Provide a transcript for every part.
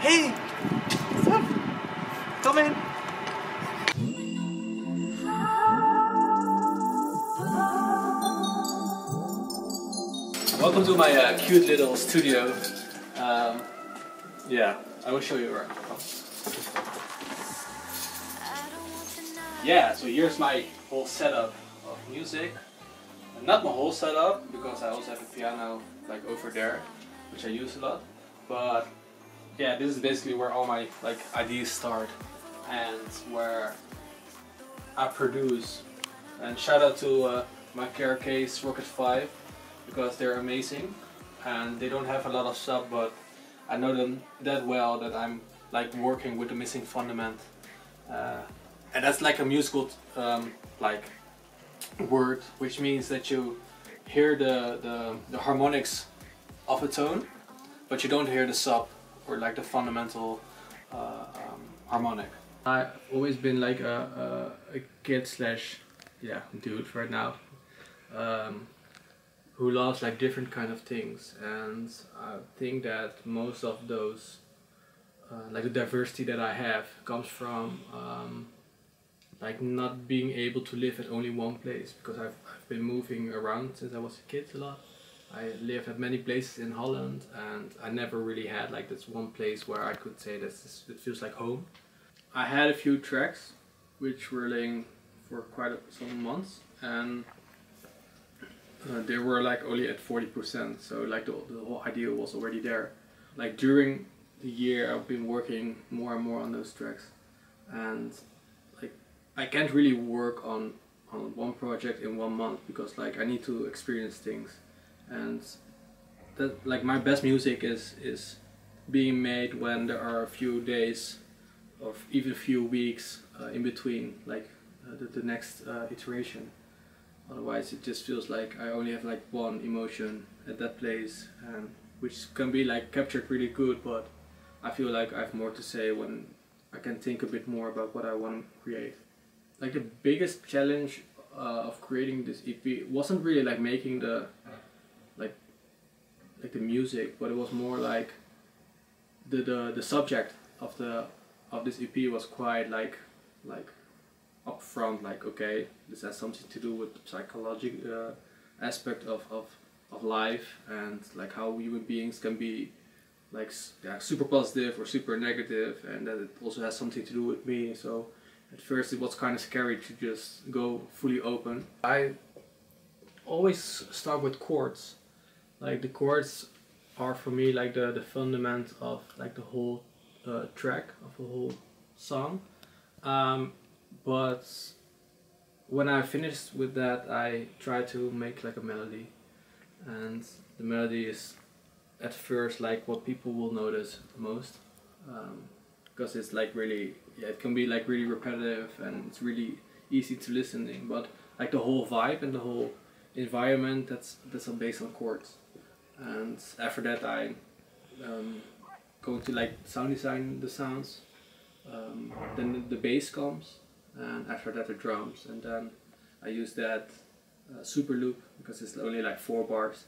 Hey! What's up? Come in. Welcome to my cute little studio. Yeah, I will show you around. Yeah, so here's my whole setup of music. Not my whole setup, because I also have a piano like over there, which I use a lot. But yeah, this is basically where all my like ideas start and where I produce. And shout out to my KRK's Rocket 5, because they're amazing and they don't have a lot of stuff, but I know them that well that I'm like working with the missing fundament. And that's like a musical like word, which means that you hear the harmonics of a tone, but you don't hear the sub or like the fundamental harmonic. I've always been like a kid slash dude right now who loves like different kind of things, and I think that most of those like the diversity that I have comes from like not being able to live at only one place, because I've been moving around since I was a kid a lot. I lived at many places in Holland, and I never really had like this one place where I could say it feels like home. I had a few tracks which were laying for quite some months, and they were like only at 40%, so like the whole idea was already there. Like during the year I've been working more and more on those tracks, and like I can't really work on one project in 1 month, because like I need to experience things, and that like my best music is being made when there are a few days or even a few weeks in between like the next iteration. Otherwise it just feels like I only have like one emotion at that place, and which can be like captured really good, but I feel like I have more to say when I can think a bit more about what I want to create. Like the biggest challenge of creating this EP wasn't really like making the like the music, but it was more like the subject of this EP was quite like upfront, like okay, this has something to do with the psychological aspect of life, and like how human beings can be like super positive or super negative, and that it also has something to do with me. So at first it was kind of scary to just go fully open. I always start with chords. Like the chords are for me like the fundament of like the whole track, of the whole song. But when I finished with that, I try to make like a melody, and the melody is at first like what people will notice most, because it's like really, it can be like really repetitive and it's really easy to listening, but like the whole vibe and the whole environment, that's based on chords. And after that I go to like sound design the sounds, then the bass comes, and after that the drums, and then I use that super loop because it's only like 4 bars,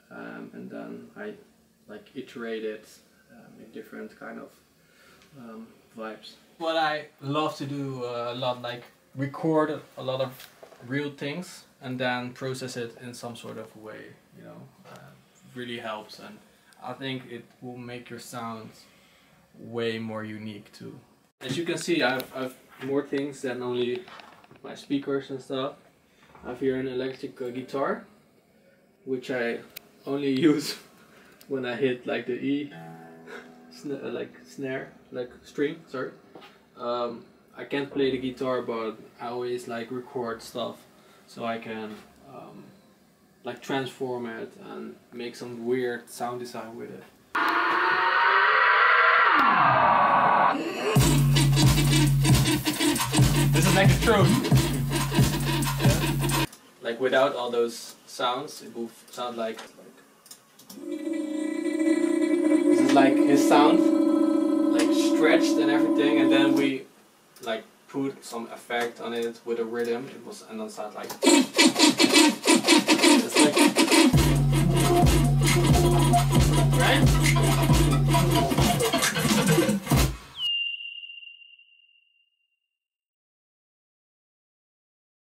and then I like iterate it in different kind of vibes. What I love to do a lot, like record a lot of real things and then process it in some sort of way, you know, really helps, and I think it will make your sound way more unique too. As you can see, I've more things than only my speakers and stuff. I have here an electric guitar, which I only use when I hit like the E snare, like string, sorry. I can't play the guitar, but I always like record stuff so I can like transform it and make some weird sound design with it. This is like the truth. Yeah. Like without all those sounds, it will sound like this is like his sound, like stretched and everything, and then we like put some effect on it with a rhythm. It was, and then sound like it's like, right?